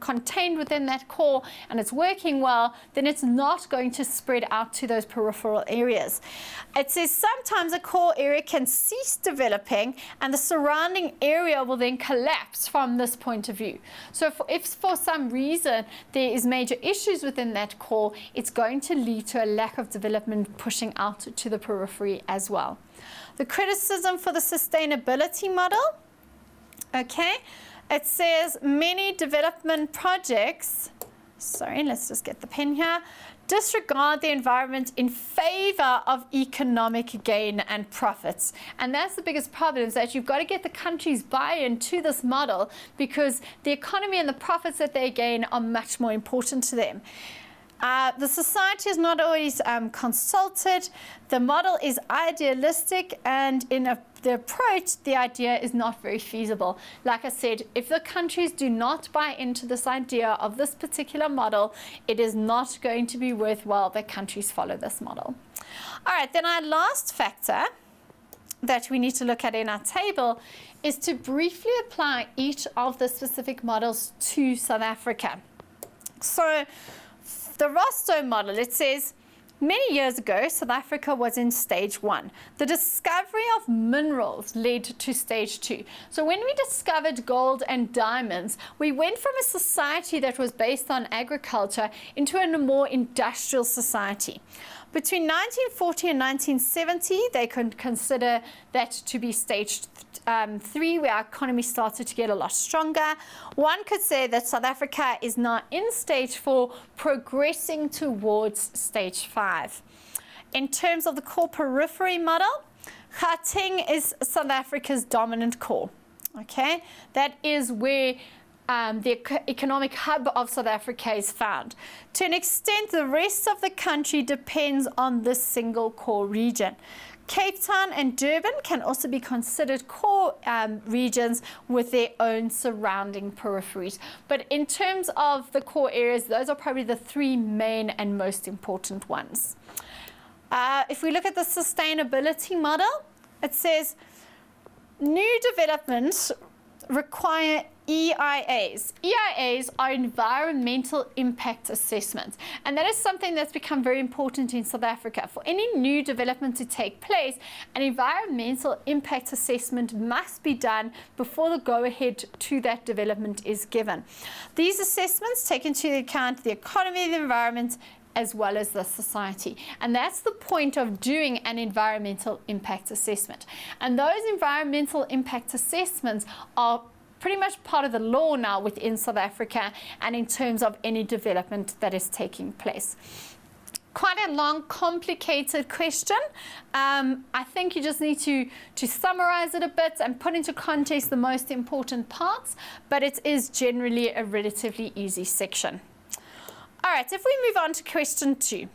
contained within that core and it's working well, then it's not going to spread out to those peripheral areas. It says sometimes a core area can cease developing and the surrounding area will then collapse from this point of view. So if for some reason there is major issues within that core, it's going to lead to a lack of development pushing out to the periphery as well. The criticism for the sustainability model, okay, it says many development projects, sorry, let's just get the pen here, disregard the environment in favor of economic gain and profits. And that's the biggest problem, is that you've got to get the countries buy-in to this model, because the economy and the profits that they gain are much more important to them. The society is not always consulted. The model is idealistic, and in the approach, the idea is not very feasible. Like I said, if the countries do not buy into this idea of this particular model, it is not going to be worthwhile that countries follow this model. All right, then our last factor that we need to look at in our table is to briefly apply each of the specific models to South Africa. So, the ROS model, it says, many years ago, South Africa was in stage 1. The discovery of minerals led to stage 2. So when we discovered gold and diamonds, we went from a society that was based on agriculture into a more industrial society. Between 1940 and 1970, they could consider that to be stage 3, where our economy started to get a lot stronger. One could say that South Africa is now in stage 4, progressing towards stage 5. In terms of the core-periphery model, Gauteng is South Africa's dominant core. Okay, that is where the economic hub of South Africa is found. To an extent, the rest of the country depends on this single core region. Cape Town and Durban can also be considered core regions with their own surrounding peripheries. But in terms of the core areas, those are probably the 3 main and most important ones. If we look at the sustainability model, it says new developments require EIAs. EIAs are environmental impact assessments, and that is something that's become very important in South Africa. For any new development to take place, an environmental impact assessment must be done before the go-ahead to that development is given. These assessments take into account the economy, the environment, as well as the society. And that's the point of doing an environmental impact assessment. And those environmental impact assessments are pretty much part of the law now within South Africa, and in terms of any development that is taking place. Quite a long, complicated question. I think you just need to summarize it a bit and put into context the most important parts, but it is generally a relatively easy section. All right, if we move on to question 2.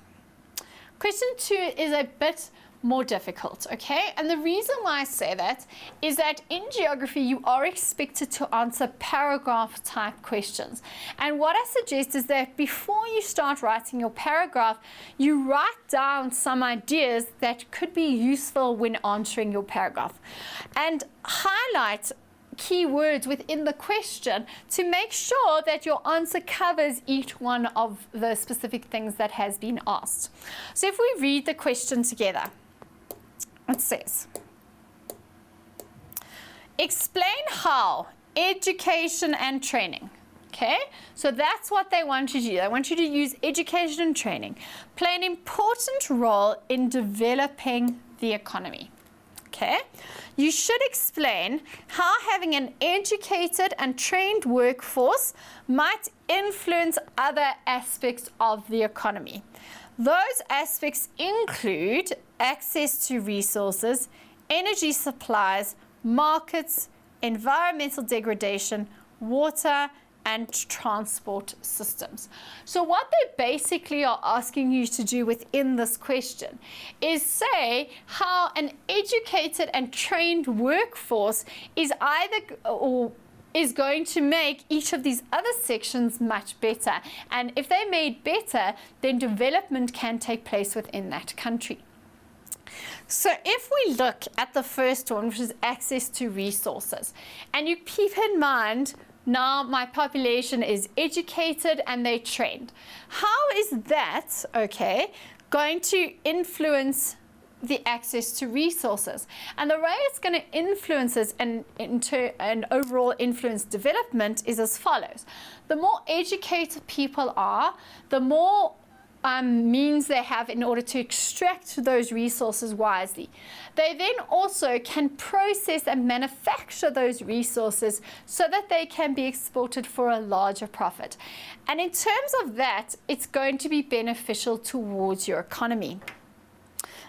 Question 2 is a bit more difficult, okay? And the reason why I say that is that in geography you are expected to answer paragraph type questions. And what I suggest is that before you start writing your paragraph, you write down some ideas that could be useful when answering your paragraph, and highlight key words within the question to make sure that your answer covers each one of the specific things that has been asked. So if we read the question together, it says, explain how education and training, okay, so that's what they want you to do. They want you to use education and training, play an important role in developing the economy. Okay, you should explain how having an educated and trained workforce might influence other aspects of the economy. Those aspects include access to resources, energy supplies, markets, environmental degradation, water, and transport systems. So what they basically are asking you to do within this question is say how an educated and trained workforce is is going to make each of these other sections much better. And if they're made better, then development can take place within that country. So if we look at the first one, which is access to resources, and you keep in mind, now my population is educated and they're trained. How is that, okay, going to influence the access to resources? And the way it's going to influence this and overall influence development is as follows. The more educated people are, the more means they have in order to extract those resources wisely. They then also can process and manufacture those resources so that they can be exported for a larger profit. And in terms of that, it's going to be beneficial towards your economy.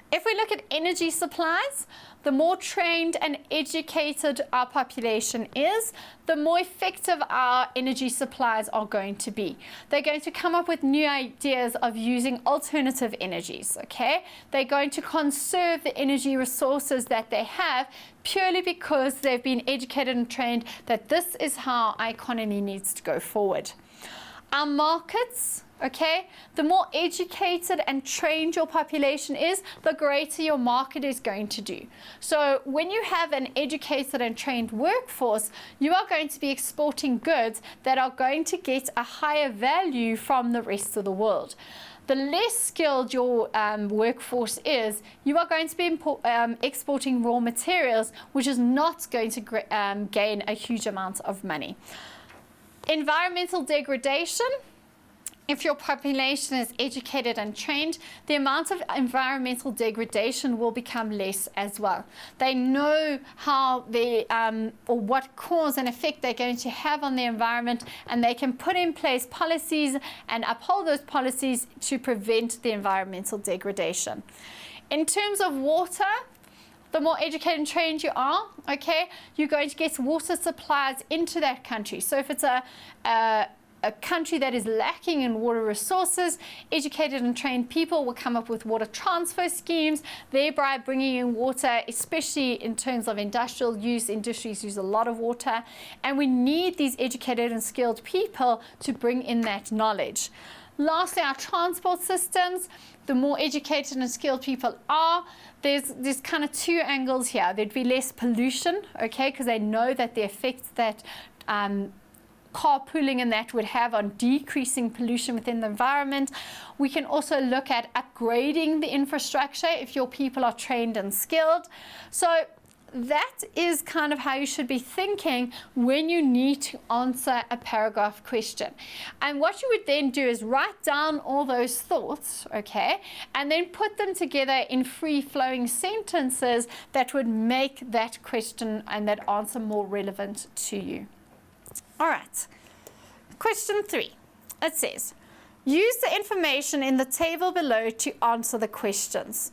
If we look at energy supplies, the more trained and educated our population is, the more effective our energy supplies are going to be. They're going to come up with new ideas of using alternative energies, okay? They're going to conserve the energy resources that they have purely because they've been educated and trained that this is how our economy needs to go forward. Our markets, okay, the more educated and trained your population is, the greater your market is going to do. So when you have an educated and trained workforce, you are going to be exporting goods that are going to get a higher value from the rest of the world. The less skilled your workforce is, you are going to be exporting raw materials, which is not going to gain a huge amount of money. Environmental degradation. If your population is educated and trained, the amount of environmental degradation will become less as well. They know how they, or what cause and effect they're going to have on the environment, and they can put in place policies and uphold those policies to prevent the environmental degradation. In terms of water, the more educated and trained you are, okay, you're going to get water supplies into that country. So if it's a country that is lacking in water resources, educated and trained people will come up with water transfer schemes, thereby bringing in water, especially in terms of industrial use. Industries use a lot of water, and we need these educated and skilled people to bring in that knowledge. Lastly, our transport systems. The more educated and skilled people are, there's kind of two angles here. There'd be less pollution, okay, because they know that the effects that carpooling and that would have on decreasing pollution within the environment. We can also look at upgrading the infrastructure if your people are trained and skilled. So that is kind of how you should be thinking when you need to answer a paragraph question. And what you would then do is write down all those thoughts, okay, and then put them together in free-flowing sentences that would make that question and that answer more relevant to you. All right, question 3. It says, use the information in the table below to answer the questions.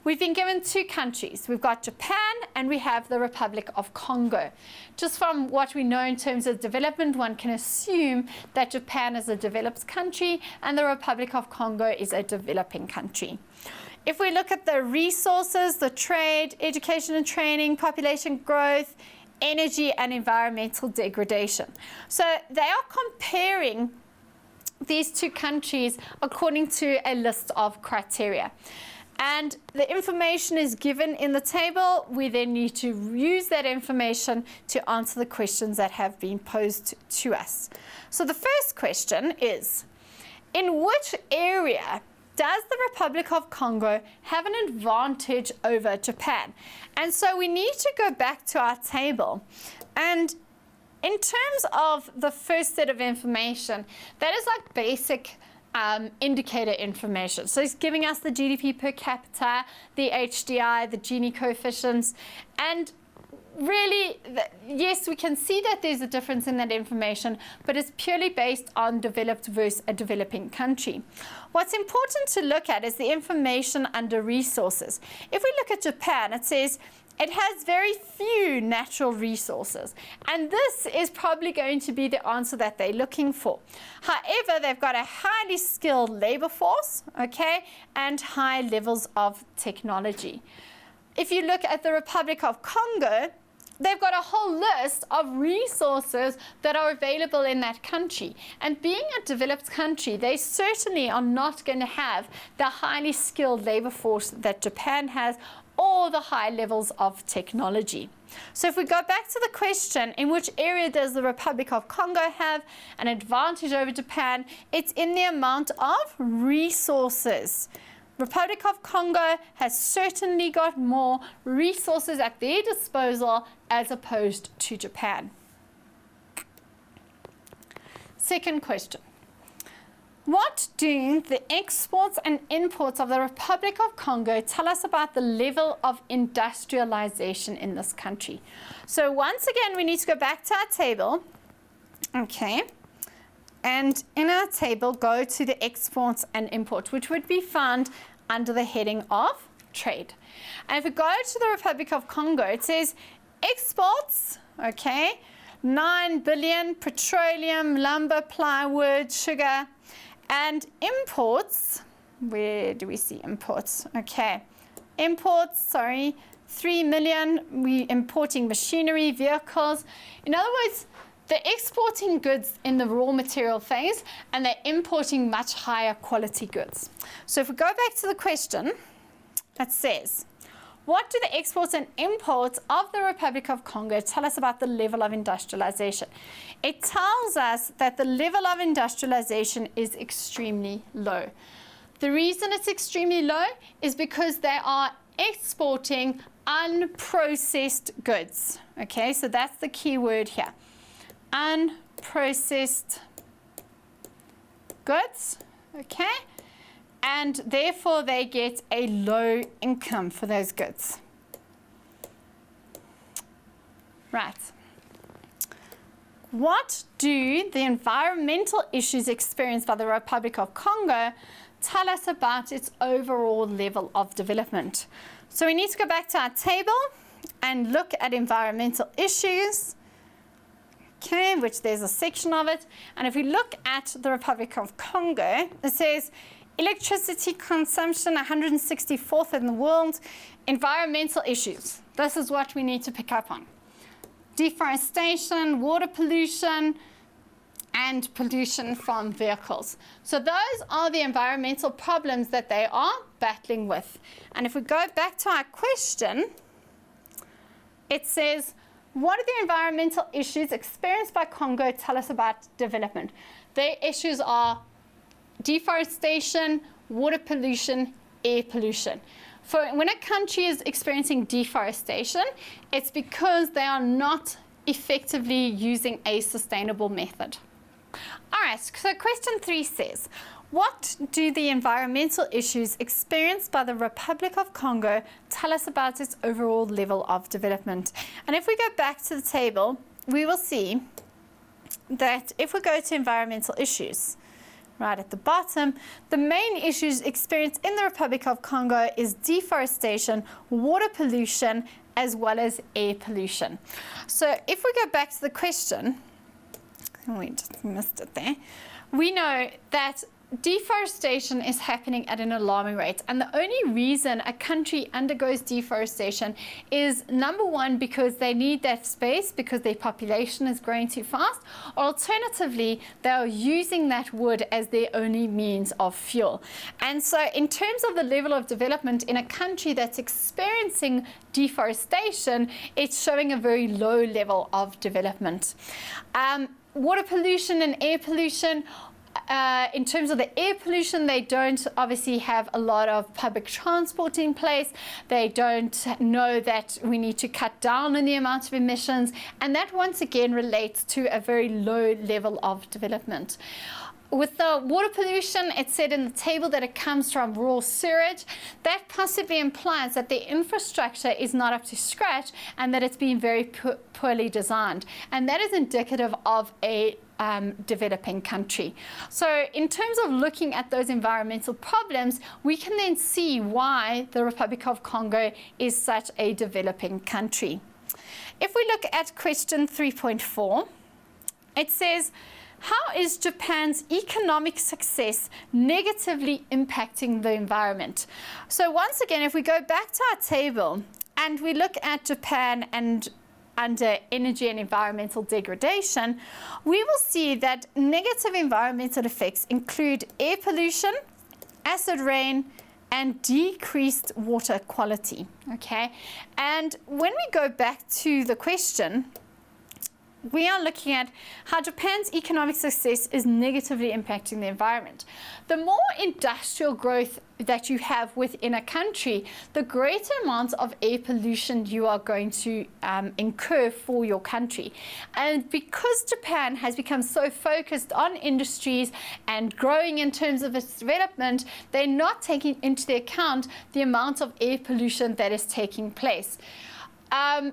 We've been given 2 countries. We've got Japan and we have the Republic of Congo. Just from what we know in terms of development, one can assume that Japan is a developed country and the Republic of Congo is a developing country. If we look at the resources, the trade, education and training, population growth, energy and environmental degradation. So they are comparing these 2 countries according to a list of criteria. And the information is given in the table. We then need to use that information to answer the questions that have been posed to us. So the first question is, in which area does the Republic of Congo have an advantage over Japan? And so we need to go back to our table. And in terms of the first set of information, that is like basic indicator information. So it's giving us the GDP per capita, the HDI, the Gini coefficients, and really, yes, we can see that there's a difference in that information, but it's purely based on developed versus a developing country. What's important to look at is the information under resources. If we look at Japan, it says it has very few natural resources, and this is probably going to be the answer that they're looking for. However, they've got a highly skilled labor force, okay, and high levels of technology. If you look at the Republic of Congo, they've got a whole list of resources that are available in that country. And being a developed country, they certainly are not going to have the highly skilled labor force that Japan has, or the high levels of technology. So if we go back to the question, in which area does the Republic of Congo have an advantage over Japan? It's in the amount of resources. Republic of Congo has certainly got more resources at their disposal as opposed to Japan. Second question. What do the exports and imports of the Republic of Congo tell us about the level of industrialization in this country? So once again, we need to go back to our table. Okay. And in our table, go to the exports and imports, which would be found under the heading of trade. And if we go to the Republic of Congo, it says exports, okay, 9 billion, petroleum, lumber, plywood, sugar, and imports, where do we see imports? Okay, imports, sorry, 3 million, we importing machinery, vehicles. In other words, they're exporting goods in the raw material phase, and they're importing much higher quality goods. So if we go back to the question, it says, what do the exports and imports of the Republic of Congo tell us about the level of industrialization? It tells us that the level of industrialization is extremely low. The reason it's extremely low is because they are exporting unprocessed goods. Okay, so that's the key word here. Unprocessed goods, okay? And therefore they get a low income for those goods. Right. What do the environmental issues experienced by the Republic of Congo tell us about its overall level of development? So we need to go back to our table and look at environmental issues. Okay, which there's a section of it. And if we look at the Republic of Congo, it says electricity consumption, 164th in the world. Environmental issues. This is what we need to pick up on. Deforestation, water pollution, and pollution from vehicles. So those are the environmental problems that they are battling with. And if we go back to our question, it says, what do the environmental issues experienced by Congo tell us about development? Their issues are deforestation, water pollution, air pollution. When a country is experiencing deforestation, it's because they are not effectively using a sustainable method. All right, so question 3 says, what do the environmental issues experienced by the Republic of Congo tell us about its overall level of development? And if we go back to the table, we will see that if we go to environmental issues, right at the bottom, the main issues experienced in the Republic of Congo is deforestation, water pollution, as well as air pollution. So if we go back to the question, we just missed it there, we know that deforestation is happening at an alarming rate, and the only reason a country undergoes deforestation is, number one, because they need that space because their population is growing too fast, or alternatively they are using that wood as their only means of fuel. And so in terms of the level of development in a country that's experiencing deforestation, it's showing a very low level of development. Water pollution and air pollution, in terms of the air pollution, they don't obviously have a lot of public transport in place. They don't know that we need to cut down on the amount of emissions. And that once again relates to a very low level of development. With the water pollution, it's said in the table that it comes from raw sewage. That possibly implies that the infrastructure is not up to scratch and that it's been very poorly designed. And that is indicative of a developing country. So in terms of looking at those environmental problems, we can then see why the Republic of Congo is such a developing country. If we look at question 3.4, it says, how is Japan's economic success negatively impacting the environment? So once again, if we go back to our table and we look at Japan and under energy and environmental degradation, we will see that negative environmental effects include air pollution, acid rain, and decreased water quality, okay? And when we go back to the question, we are looking at how Japan's economic success is negatively impacting the environment. The more industrial growth that you have within a country, the greater amount of air pollution you are going to incur for your country. And because Japan has become so focused on industries and growing in terms of its development, they're not taking into account the amount of air pollution that is taking place.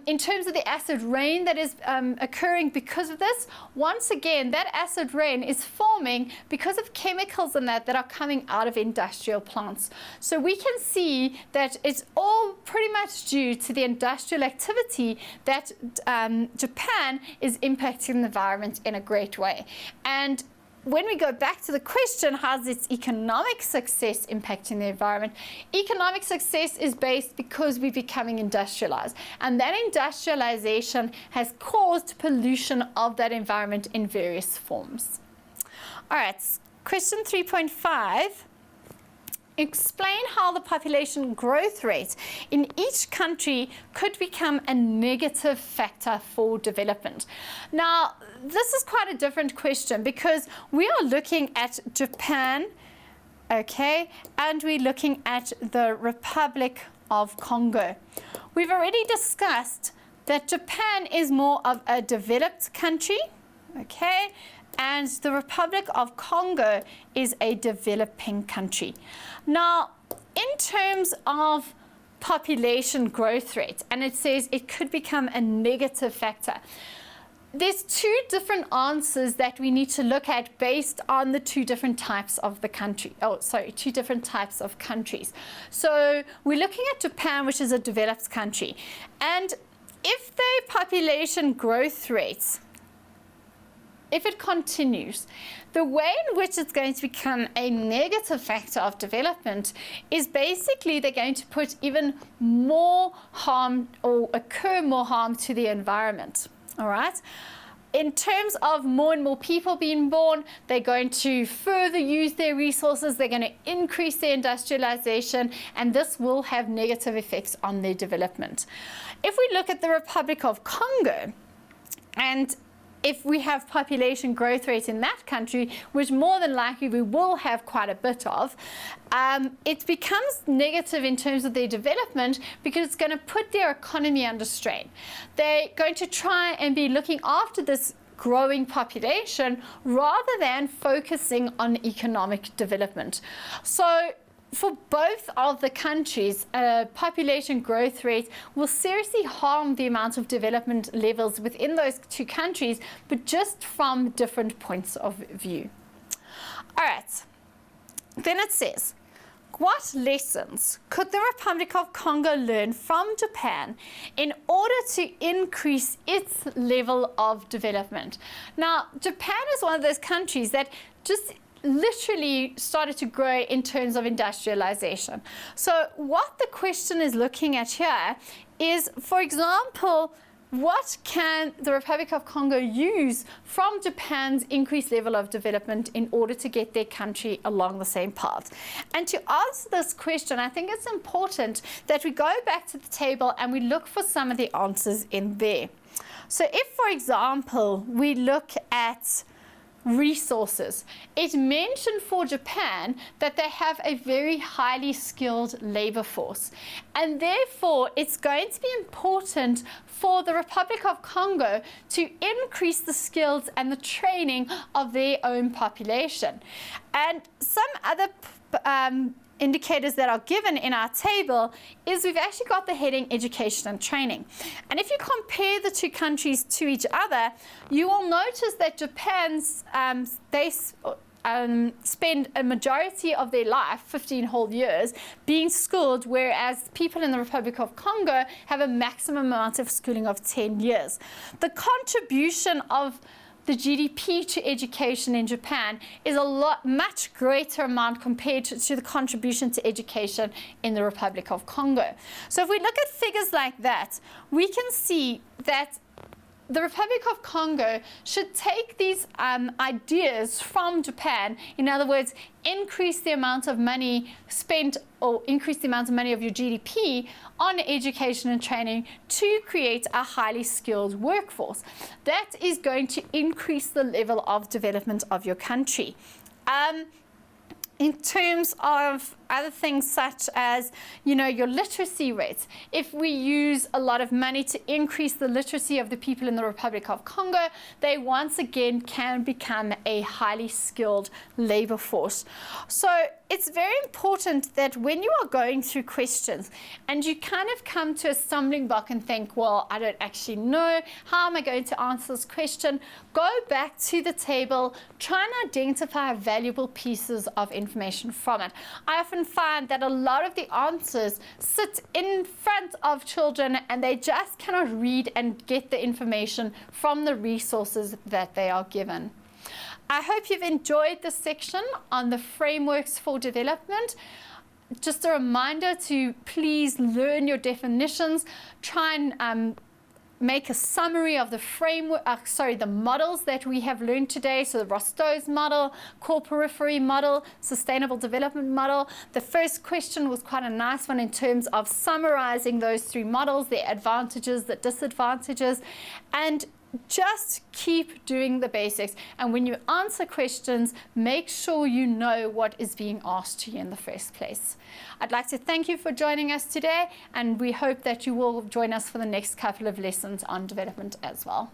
In terms of the acid rain that is occurring because of this, once again, that acid rain is forming because of chemicals in that are coming out of industrial plants. So we can see that it's all pretty much due to the industrial activity that Japan is impacting the environment in a great way. And when we go back to the question, how's its economic success impacting the environment? Economic success is based because we're becoming industrialized. And that industrialization has caused pollution of that environment in various forms. All right, question 3.5. Explain how the population growth rate in each country could become a negative factor for development. Now, this is quite a different question because we are looking at Japan, okay, and we're looking at the Republic of Congo. We've already discussed that Japan is more of a developed country, okay, and the Republic of Congo is a developing country. Now, in terms of population growth rate, and it says it could become a negative factor, there's two different answers that we need to look at based on the two different types of the country. Two different types of countries. So we're looking at Japan, which is a developed country. And if the population growth rates, if it continues, the way in which it's going to become a negative factor of development is basically they're going to put even more harm or occur more harm to the environment. All right. In terms of more and more people being born, they're going to further use their resources, they're going to increase their industrialization, and this will have negative effects on their development. If we look at the Republic of Congo, and if we have population growth rate in that country, which more than likely we will have quite a bit of, it becomes negative in terms of their development because it's going to put their economy under strain. They're going to try and be looking after this growing population rather than focusing on economic development. So for both of the countries, population growth rate will seriously harm the amount of development levels within those two countries, but just from different points of view. All right, then it says, what lessons could the Republic of Congo learn from Japan in order to increase its level of development? Now, Japan is one of those countries that just literally started to grow in terms of industrialization. So what the question is looking at here is, for example, what can the Republic of Congo use from Japan's increased level of development in order to get their country along the same path? And to answer this question, I think it's important that we go back to the table and we look for some of the answers in there. So if, for example, we look at resources, it mentioned for Japan that they have a very highly skilled labor force, and therefore it's going to be important for the Republic of Congo to increase the skills and the training of their own population. And some other indicators that are given in our table is we've actually got the heading education and training. And if you compare the two countries to each other, you will notice that Japan's, they spend a majority of their life, 15 whole years, being schooled, whereas people in the Republic of Congo have a maximum amount of schooling of 10 years. The contribution of the GDP to education in Japan is much greater amount compared to the contribution to education in the Republic of Congo. So if we look at figures like that, we can see that the Republic of Congo should take these ideas from Japan, in other words, increase the amount of money spent or increase the amount of money of your GDP on education and training to create a highly skilled workforce. That is going to increase the level of development of your country. In terms of other things such as, your literacy rates, if we use a lot of money to increase the literacy of the people in the Republic of Congo, they once again can become a highly skilled labor force. So it's very important that when you are going through questions and you kind of come to a stumbling block and think, well, I don't actually know, how am I going to answer this question? Go back to the table, try and identify valuable pieces of information from it. I often find that a lot of the answers sit in front of children and they just cannot read and get the information from the resources that they are given. I hope you've enjoyed this section on the frameworks for development. Just a reminder to please learn your definitions, try and make a summary of the framework, the models that we have learned today. So the ROS Model, Core-periphery model, Sustainable Development Model. The first question was quite a nice one in terms of summarizing those three models, their advantages, the disadvantages, and just keep doing the basics. And when you answer questions, make sure you know what is being asked to you in the first place. I'd like to thank you for joining us today, and we hope that you will join us for the next couple of lessons on development as well.